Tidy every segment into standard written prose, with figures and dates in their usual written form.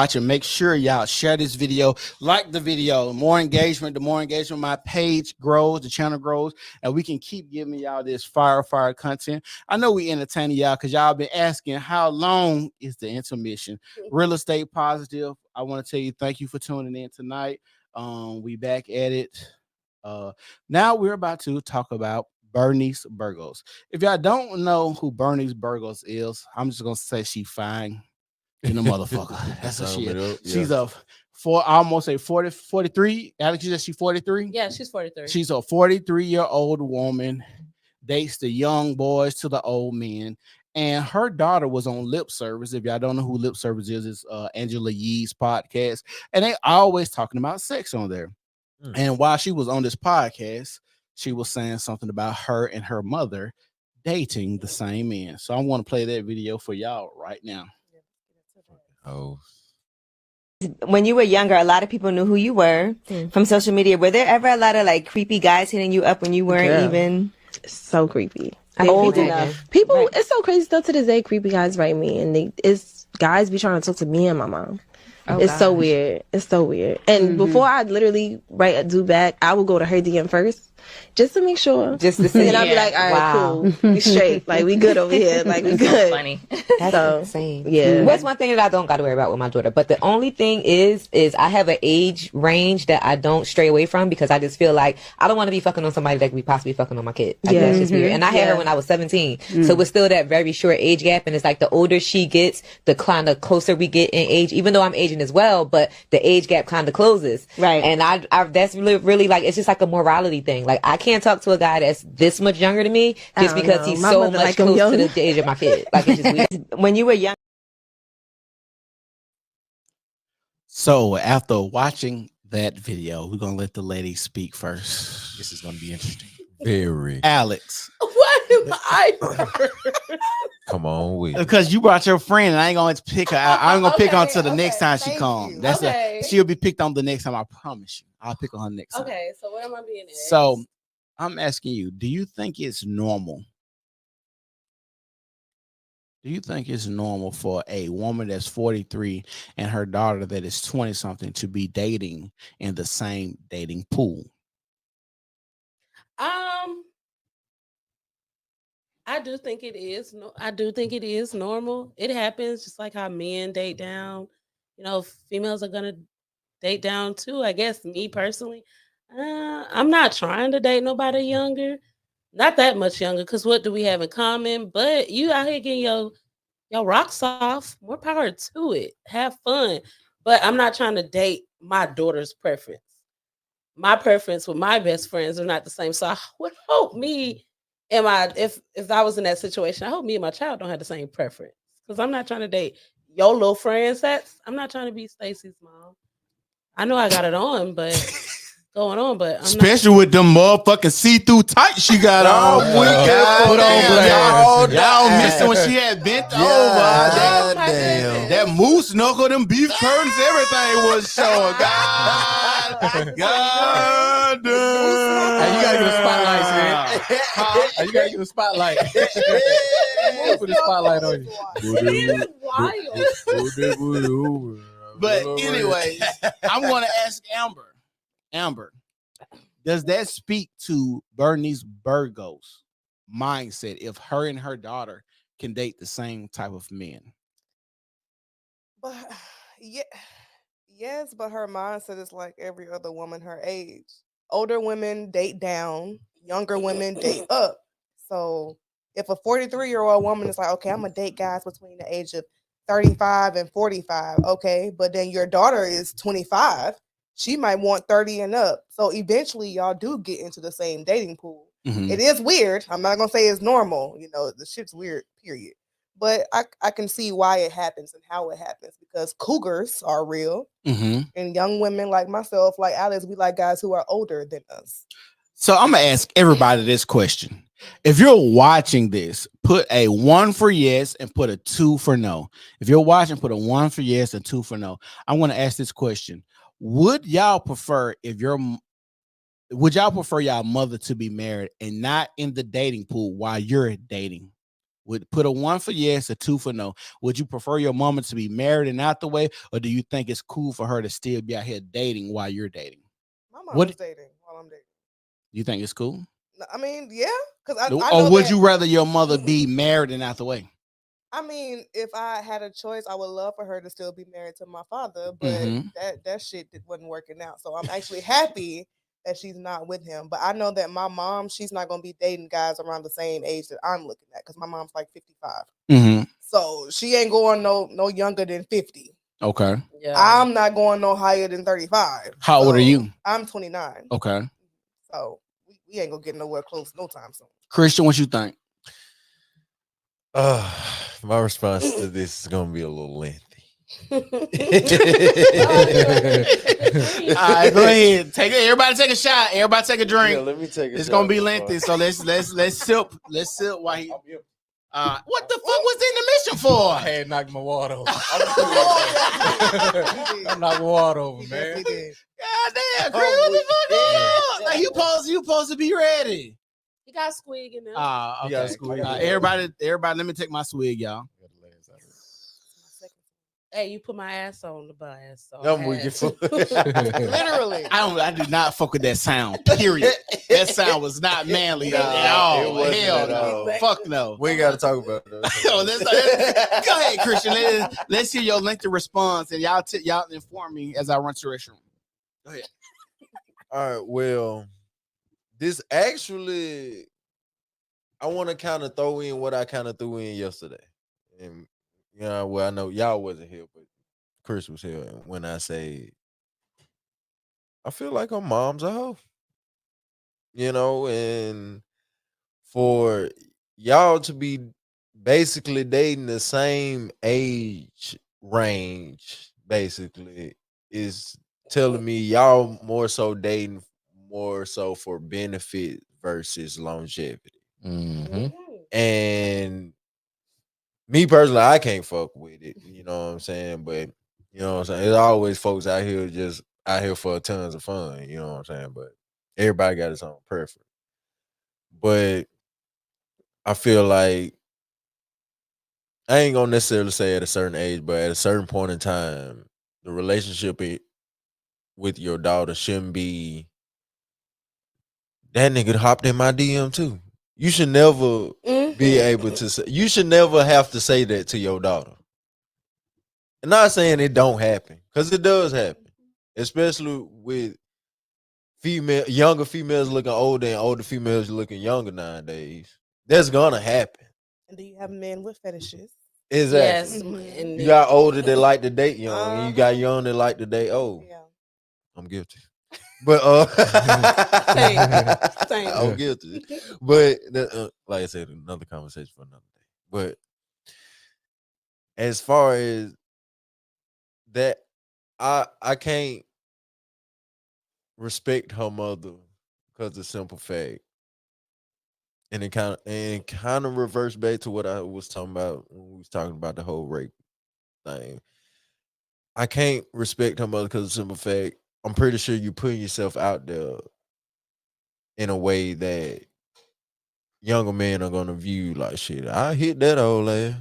watching. Make sure y'all share this video, like the video. The more engagement, my page grows, the channel grows, and we can keep giving y'all this fire content. I know we entertaining y'all because y'all been asking how long is the intermission. Real estate positive. I want to tell you thank you for tuning in tonight. We back at it. Now we're about to talk about Bernice Burgos. If y'all don't know who Bernice Burgos is, I'm just gonna say she fine. You know, motherfucker. That's what she is. She's almost a 43. Alex, you said she's 43? Yeah, she's 43. She's a 43-year-old woman, dates the young boys to the old men. And her daughter was on Lip Service. If y'all don't know who Lip Service is, it's Angela Yee's podcast. And they always talking about sex on there. And while she was on this podcast, she was saying something about her and her mother dating the same man. So I want to play that video for y'all right now. Oh. When you were younger, a lot of people knew who you were from social media. Were there ever a lot of like creepy guys hitting you up when you weren't even so creepy? Old enough? People, right. It's so crazy. Still to this day, creepy guys write me, and it's guys be trying to talk to me and my mom. It's so weird. It's so weird. And before I literally write a do back, I will go to her DM first. Just to make sure. Just to see. And I'll be like, all right, cool. We straight. Like, we good over here. Like, we good. So funny. That's insane. Yeah. What's one thing that I don't got to worry about with my daughter? But the only thing is I have an age range that I don't stray away from because I just feel like I don't want to be fucking on somebody that could be possibly fucking on my kid. Like, that's just weird. And I had her when I was 17. So it's still that very short age gap. And it's like the older she gets, the kind of closer we get in age, even though I'm aging as well, but the age gap kind of closes. Right. And I that's really like, it's just like a morality thing. Like, I can't talk to a guy that's this much younger than me just because he's so much close to the age of my kid. Like, it's just weird. When you were young. So after watching that video, we're gonna let the lady speak first. This is gonna be interesting. Very. Alex. What am I? Come on with because you brought your friend, and I ain't gonna pick her. I ain't gonna pick on until the next time she comes. That's she'll be picked on the next time. I promise you. I'll pick on her next time. Okay, so what am I being asked? So I'm asking you, do you think it's normal? Do you think it's normal for a woman that's 43 and her daughter that is 20-something to be dating in the same dating pool? I do think it is. I do think it is normal. It happens just like how men date down. You know, females are gonna date down too. I guess me personally, I'm not trying to date nobody younger, not that much younger. Because what do we have in common? But you out here getting your rocks off. More power to it. Have fun. But I'm not trying to date my daughter's preference. My preference with my best friends are not the same. So I would hope if I was in that situation, I hope me and my child don't have the same preference. Because I'm not trying to date your little friends. I'm not trying to be Stacy's mom. I know I got it on, but going on, but especially with them motherfucking see-through tights she got on. Put on y'all missing when she had bent over. That moose knuckle, them beef curtains, everything was showing. God damn. Hey, you gotta get a spotlight, man. Hey, you gotta get a spotlight. Put a spotlight on you. But anyways, I'm gonna ask Amber, does that speak to Bernice Burgos' mindset if her and her daughter can date the same type of men? But yes, but her mindset is like every other woman her age. Older women date down, younger women date up. So if a 43-year-old woman is like, okay, I'm gonna date guys between the age of 35 and 45, okay, but then your daughter is 25, she might want 30 and up. So eventually y'all do get into the same dating pool. It is weird. I'm not gonna say it's normal. You know, the shit's weird, period. But I can see why it happens and how it happens because cougars are real. And young women like myself, like Alex, we like guys who are older than us. So I'm going to ask everybody this question. If you're watching this, put a 1 for yes and put a 2 for no. If you're watching, put a 1 for yes and 2 for no. I'm going to ask this question. Would y'all prefer y'all mother to be married and not in the dating pool while you're dating? Would put a 1 for yes, a 2 for no. Would you prefer your mama to be married and out the way, or do you think it's cool for her to still be out here dating while you're dating? My mom was dating while I'm dating. You think it's cool? I mean, yeah, because I or know would that, you rather your mother be married and out the way? I mean, if I had a choice, I would love for her to still be married to my father, but that shit wasn't working out. So I'm actually happy that she's not with him. But I know that my mom, she's not going to be dating guys around the same age that I'm looking at, because my mom's like 55. So she ain't going no younger than 50. Okay. Yeah. I'm not going no higher than 35. How old are you? I'm 29. Okay. So we ain't gonna get nowhere close no time soon. Christian, what you think? My response to this is gonna be a little lengthy. All right, go ahead. Everybody take a shot. Everybody take a drink. Yeah, let me take a It's shot gonna be before. lengthy, so let's sip. Let's sip while he. What the fuck was the intermission for? I had knocked my water over. I'm knocking water over, man. God damn, Chris, what the fuck going on? Like, you supposed to be ready. You got squig in there. Okay. You got squig. Everybody, let me take my swig, y'all. Hey, you put my ass on the bus. So I'm with you. Literally. I do not fuck with that sound. Period. That sound was not manly at all. It wasn't Hell at no. all. Fuck no. We ain't got to talk about it. So go ahead, Christian. Let's hear your lengthy response, and y'all inform me as I run to the restroom. Go ahead. All right. Well, this actually, I want to kind of throw in what I kind of threw in yesterday, and well, I know y'all wasn't here, but Chris was here. When I say, I feel like her mom's a hoe, and for y'all to be basically dating the same age range, basically, is telling me y'all more so dating more so for benefit versus longevity. And me personally, I can't fuck with it. You know what I'm saying? But you know what I'm saying? There's always folks out here just out here for tons of fun. You know what I'm saying? But everybody got his own preference. But I feel like I ain't gonna necessarily say at a certain age, but at a certain point in time, the relationship with your daughter shouldn't be that nigga hopped in my DM too. You should never be able to say, you should never have to say that to your daughter. I'm not saying it don't happen, because it does happen, especially with younger females looking older and older females looking younger nowadays. That's gonna happen. And do you have men with fetishes? Exactly. Yes. You got older that like to date young, and you got young that like to date old. Yeah. I'm guilty. But Same. I'm guilty. But like I said, another conversation for another day. But as far as that, I can't respect her mother because of simple fact. And it kind of reverts back to what I was talking about when we was talking about the whole rape thing. I can't respect her mother because of simple fact. I'm pretty sure you're putting yourself out there in a way that younger men are gonna view like, shit, I hit that old ass.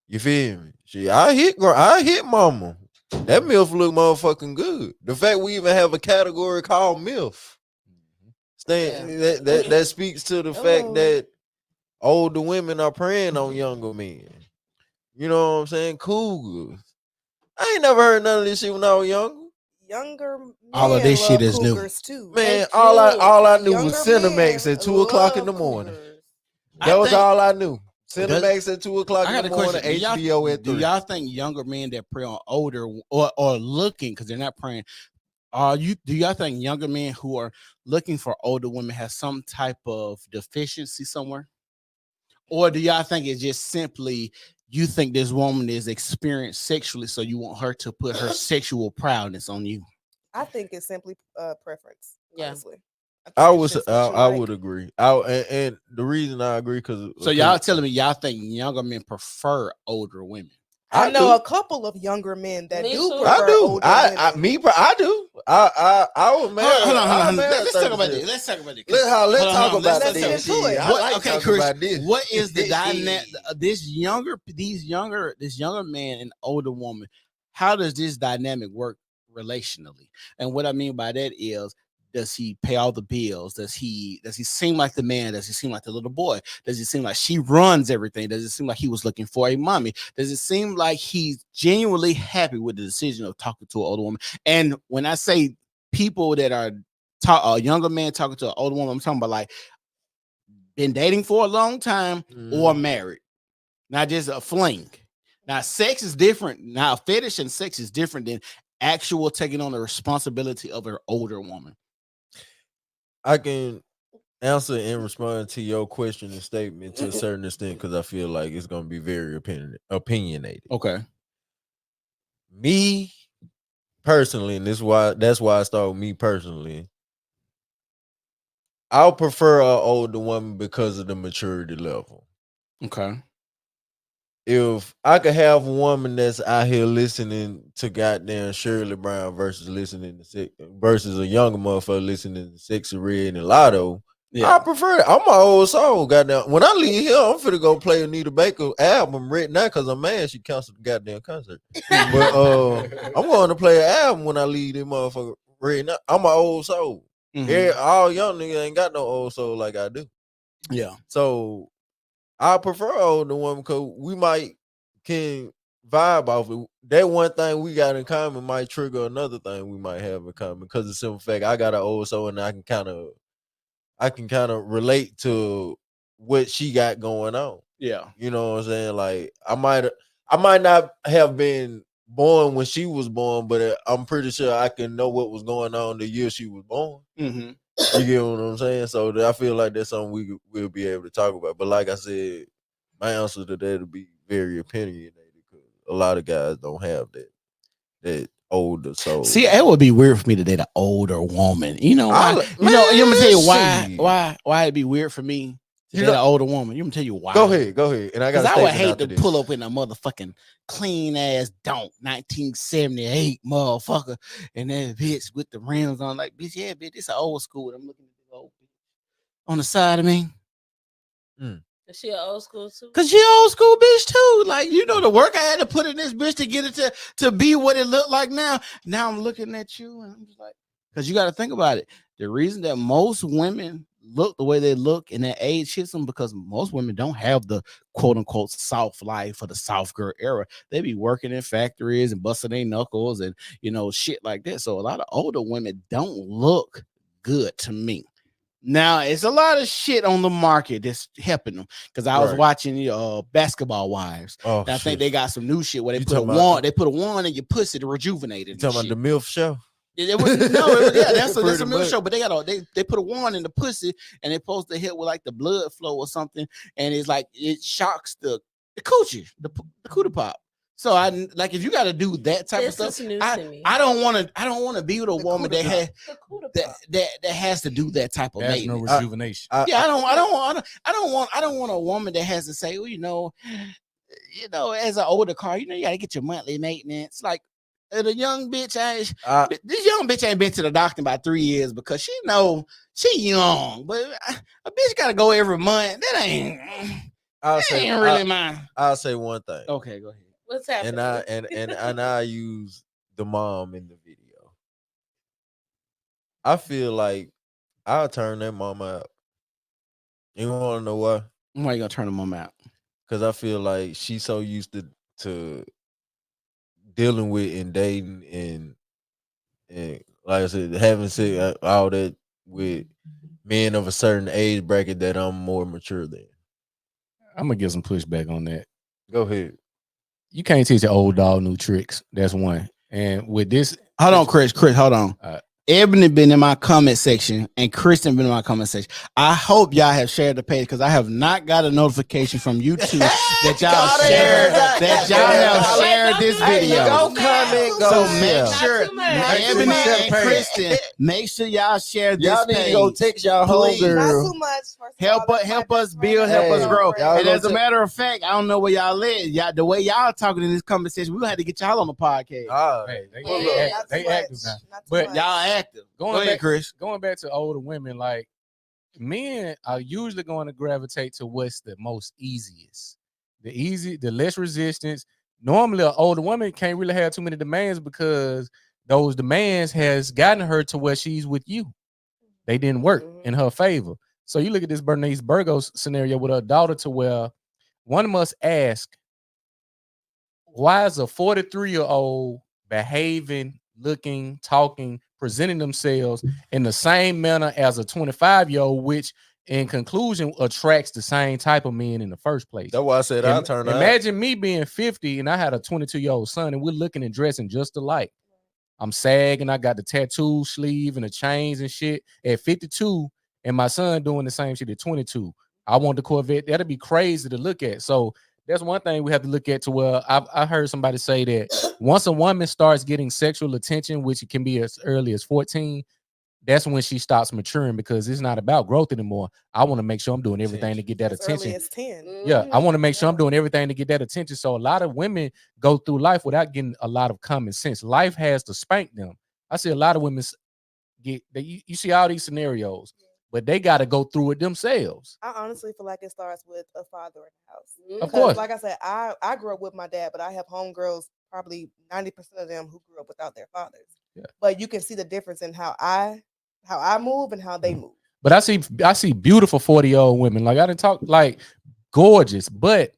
You feel me? Shit, I hit mama. That MILF look motherfucking good. The fact we even have a category called MILF. That speaks to the fact that older women are preying on younger men. You know what I'm saying? Cougars. I ain't never heard none of this shit when I was younger. Younger men All of this shit is new. too. Man, all I knew was Cinemax at 2:00 in the morning. That was all I knew. Cinemax at 2:00 in the morning. HBO at 3. Do y'all think younger men that prey on older or looking, because they're not preying, do y'all think younger men who are looking for older women have some type of deficiency somewhere? Or do y'all think it's just simply you think this woman is experienced sexually, so you want her to put her sexual proudness on you? I think it's simply preference. Yeah. Honestly. I would agree. And the reason I agree because so y'all telling me y'all think younger men prefer older women? I know a couple of younger men that do prefer I do. older women. I do. I was married. Hold on. Let's talk about 36. this. Let's talk about this. Let's talk about Let's this. get into it. I like Okay, talking Chris. about this. What is the dynamic? This younger man and older woman. How does this dynamic work relationally? And what I mean by that is, does he pay all the bills? Does he seem like the man? Does he seem like the little boy? Does it seem like she runs everything? Does it seem like he was looking for a mommy? Does it seem like he's genuinely happy with the decision of talking to an older woman? And when I say people that are a younger man talking to an older woman, I'm talking about like been dating for a long time or married, not just a fling. Now, sex is different. Now, fetish and sex is different than actual taking on the responsibility of an older woman. I can answer and respond to your question and statement to a certain extent because I feel like it's going to be very opinionated. Okay. Me personally, and that's why I start with me personally. I'll prefer an older woman because of the maturity level. Okay. If I could have a woman that's out here listening to goddamn Shirley Brown versus versus a younger motherfucker listening to Sexy Red and Lotto, I prefer it. I'm my old soul, goddamn. When I leave here, I'm finna go play Anita Baker album right now because I'm mad she canceled the goddamn concert. But I'm going to play an album when I leave this motherfucker right now. I'm my old soul. All young niggas ain't got no old soul like I do. Yeah. So I prefer older woman because we can vibe off it. That one thing we got in common might trigger another thing we might have in common because the simple fact I got an old soul and I can kind of relate to what she got going on. Yeah. You know what I'm saying? Like I might not have been born when she was born, but I'm pretty sure I can know what was going on the year she was born. Mm-hmm. You get what I'm saying? So I feel like that's something we'll be able to talk about. But like I said, my answer to that will be very opinionated because a lot of guys don't have that older soul. See, it would be weird for me to date an older woman. You know why? I'm gonna tell you why it'd be weird for me to date an older woman. I'm gonna tell you why. Go ahead. And I would hate to pull up in a motherfucking clean ass donk 1978 motherfucker and that bitch with the rims on, like, bitch, yeah, bitch, it's an old school. I'm looking at the old bitch on the side of me. Is she an old school too? Cause she an old school bitch too. Like, you know, the work I had to put in this bitch to get it to be what it looked like now. Now I'm looking at you and I'm just like, cause you got to think about it. The reason that most women look the way they look and that age hits them because most women don't have the quote unquote soft life or the soft girl era. They be working in factories and busting their knuckles and, you know, shit like that. So a lot of older women don't look good to me. Now it's a lot of shit on the market that's helping them because I was watching Basketball Wives. Oh, I think they got some new shit where they put a wand in your pussy to rejuvenate it. You talking about the MILF show? That's a MILF show, but they put a wand in the pussy and they're supposed to hit with like the blood flow or something, and it's like it shocks the coochie, the cootie pop. So I like if you got to do that type of stuff. I don't want to be with a woman that has to do that type of maintenance. Rejuvenation. I don't want a woman that has to say, well, you know, as an older car, you got to get your monthly maintenance. Like the young bitch, this young bitch ain't been to the doctor in about 3 years because she young, but a bitch got to go every month. That ain't really mine. I'll say one thing. Okay, go ahead. What's happening? And I use the mom in the video. I feel like I'll turn that mom out. You want to know why? Why you gonna turn the mom out? Because I feel like she's so used to dealing with and dating and like I said, having sex, all that with men of a certain age bracket that I'm more mature than. I'm gonna get some pushback on that. Go ahead. You can't teach an old dog new tricks. That's one. And with this, hold on, Chris, hold on. Ebony been in my comment section and Kristen been in my comment section. I hope y'all have shared the page because I have not got a notification from YouTube that y'all have shared this video. Go comment, So Burgos. make Not sure, too much. Ebony Not too and much. Kristen, make sure y'all share this Y'all need page. to go text y'all Please. homegirl. Not too much. First of Help all, us, that's my help best us friend. build, help us Hey, grow. y'all And go as a check- matter of fact, I don't know where y'all at. Y'all, the way y'all talking in this conversation, we gonna have to get y'all on the podcast. Hey, they, Yeah. they, Not they too active much. now. Not too But much. Y'all active. Go ahead, Chris. Going back to older women, like men are usually going to gravitate to what's the most easiest, the less resistance. Normally, an older woman can't really have too many demands because those demands has gotten her to where she's with you. They didn't work in her favor. So you look at this Bernice Burgos scenario with her daughter, to where one must ask, why is a 43-year-old behaving, looking, talking, presenting themselves in the same manner as a 25-year-old, which in conclusion attracts the same type of men in the first place? That's why I said I'll turn out. Imagine me being 50 and I had a 22-year-old son and we're looking and dressing just alike. I'm sagging, I got the tattoo sleeve and the chains and shit at 52, and my son doing the same shit at 22. I want the Corvette. That'd be crazy to look at. So that's one thing we have to look at, to where I heard somebody say that once a woman starts getting sexual attention, which it can be as early as 14, that's when she starts maturing, because it's not about growth anymore. I want to make sure I'm doing everything to get that As attention. early as 10. Yeah, I want to make sure I'm doing everything to get that attention. So a lot of women go through life without getting a lot of common sense. Life has to spank them. I see a lot of women you see all these scenarios, but they got to go through it themselves. I honestly feel like it starts with a father in the house. Of course. Like I said, I grew up with my dad, but I have homegirls, probably 90% of them who grew up without their fathers. Yeah. But you can see the difference in how I move and how they move. But I see beautiful 40-year-old women. Like I didn't talk like gorgeous, but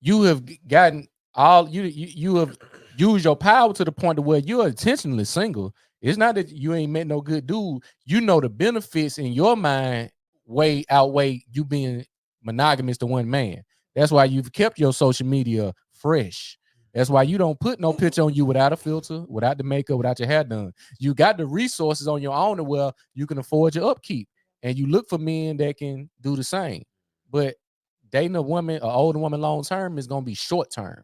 you have gotten all you have used your power to the point to where you're intentionally single. It's not that you ain't met no good dude. You know the benefits in your mind way outweigh you being monogamous to one man. That's why you've kept your social media fresh. That's why you don't put no picture on you without a filter, without the makeup, without your hair done. You got the resources on your own to where you can afford your upkeep, and you look for men that can do the same. But dating a woman, an older woman, long term is gonna be short term,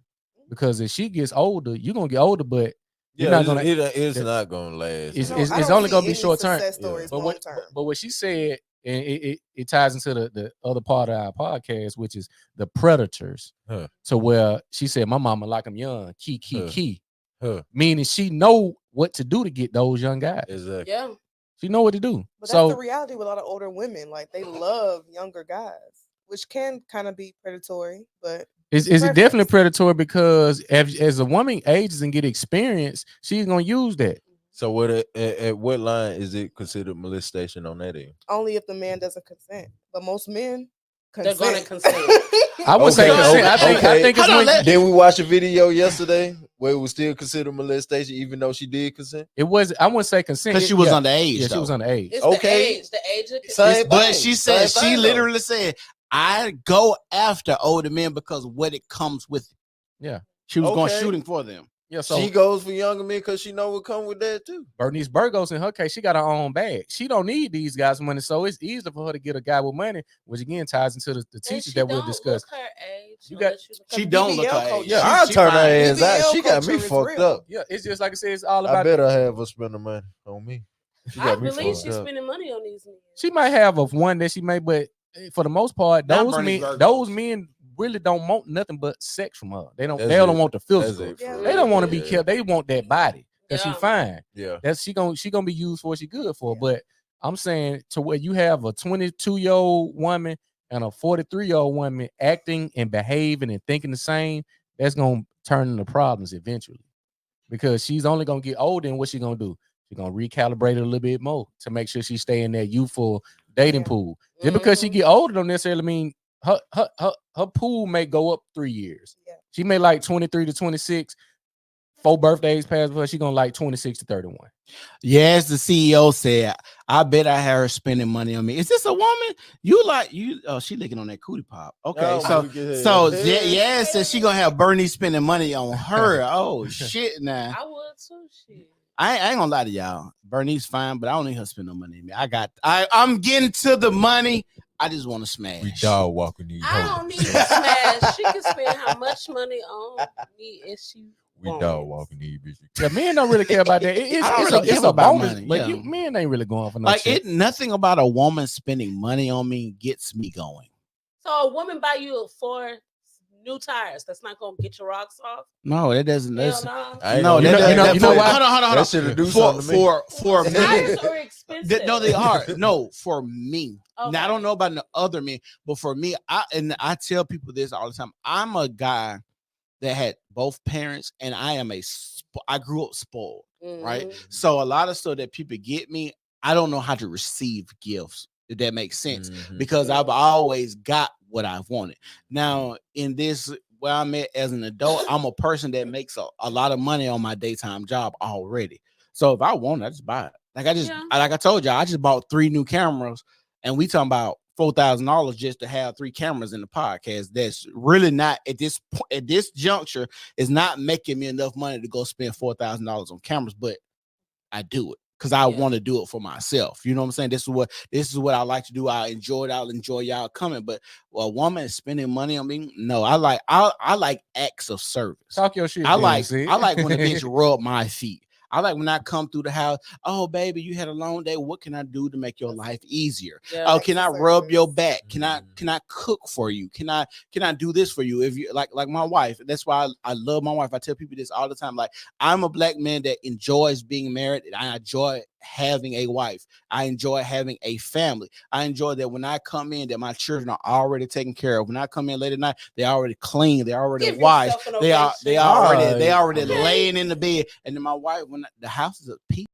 because if she gets older, you're gonna get older, but you're not gonna. It's not gonna last. It's only gonna be short term. But But what she said, and it ties into the other part of our podcast, which is the predators. To where she said, my mama like them young, key. Meaning she know what to do to get those young guys. Exactly. Yeah. She know what to do. But So that's the reality with a lot of older women. Like they love younger guys, which can kind of be predatory, but it's definitely predatory, because as a woman ages and get experience, she's gonna use that. So at what line is it considered molestation on that end? only if the man doesn't consent. But most men They're consent. gonna consent. I would say consent. I think it's when Then we watched a video yesterday where it was still considered molestation, even though she did consent. it was. I wouldn't say consent Because she was underage. Yeah, she was underage. It's Okay. the age of Same But thing. she said, Same she thing, literally said, I go after older men because what it comes with it. Yeah. She was going Okay. shooting for them. Yeah, so she goes for younger men because she know what come with that too. Bernice Burgos, in her case, she got her own bag. She don't need these guys' money, so it's easy for her to get a guy with money, which again ties into the teachers that we'll discuss. Look her age. You got- She don't look her age. Yeah, She- I'll she turn her fine. ass out. She got me culture is fucked real. up. Yeah, it's just like I said, it's all I about. better have her spend the money on me. She I got me believe fucked she's up. spending money on these men. She might have one that she may, but for the most part, Not those Bernice men, Burgos. those men really don't want nothing but sex from her. They don't. That's They don't it. want the That's physical. it for Yeah. real. They don't want to be Yeah. killed. They want that body because she Yeah. fine. Yeah. That's she gonna be used for what she good for. But I'm saying to where you have a 22-year-old woman and a 43-year-old woman acting and behaving and thinking the same, that's gonna turn into problems eventually, because she's only gonna get older. And what she gonna do? She's gonna recalibrate it a little bit more to make sure she stay in that youthful dating pool. Just because she get older don't necessarily mean her pool may go up 3 years. Yeah. She may like 23 to 26. 4 birthdays past her, she gonna like 26 to 31. Yes, the CEO said, I bet I had her spending money on me. Is this a woman? Oh, she licking on that cootie pop. Okay, Oh, look at her. yes, so she gonna have Bernie spending money on her. Oh shit, now I would too. Shit. I ain't gonna lie to y'all. Bernie's fine, but I don't need her to spend no money on me. I'm getting to the money. I just want to smash. We dog walking these I hoes. don't need to smash. She can spend how much money on me as she We dog walking these bitches. Yeah, men don't really care about that. It's a bonus, money, but men ain't really going for no shit. Nothing about a woman spending money on me gets me going. So a woman buy you 4 new tires. That's not gonna get your rocks off. No, it doesn't. No. You know why? Hold on. That should have do something for me. Tires are expensive. No, they are. No, for me. Okay. Now I don't know about the other men, but for me, I tell people this all the time. I'm a guy that had both parents, and I grew up spoiled, right? So a lot of stuff that people get me, I don't know how to receive gifts, if that makes sense, because I've always got what I wanted. Now, in this, where I'm at as an adult, I'm a person that makes a lot of money on my daytime job already. So if I want it, I just buy it. Like I told y'all, I just bought 3 new cameras, and we talking about $4,000 just to have 3 cameras in the podcast. That's really not at this juncture is not making me enough money to go spend $4,000 on cameras, but I do it because I want to do it for myself. You know what I'm saying? This is what I like to do. I enjoy it. I'll enjoy y'all coming. But a woman is spending money on me. No, I like acts of service. Talk your shit. I like when a bitch rub my feet. I like when I come through the house. Oh, baby, you had a long day. What can I do to make your life easier? Oh, can I rub your back? Can I cook for you? Can I do this for you? If you like my wife, that's why I love my wife. I tell people this all the time. Like, I'm a black man that enjoys being married, and I enjoy having a wife. I enjoy having a family. I enjoy that when I come in, that my children are already taken care of. When I come in late at night, they're already clean. They're already washed. They already laying in the bed. And then my wife, when the house is a peace.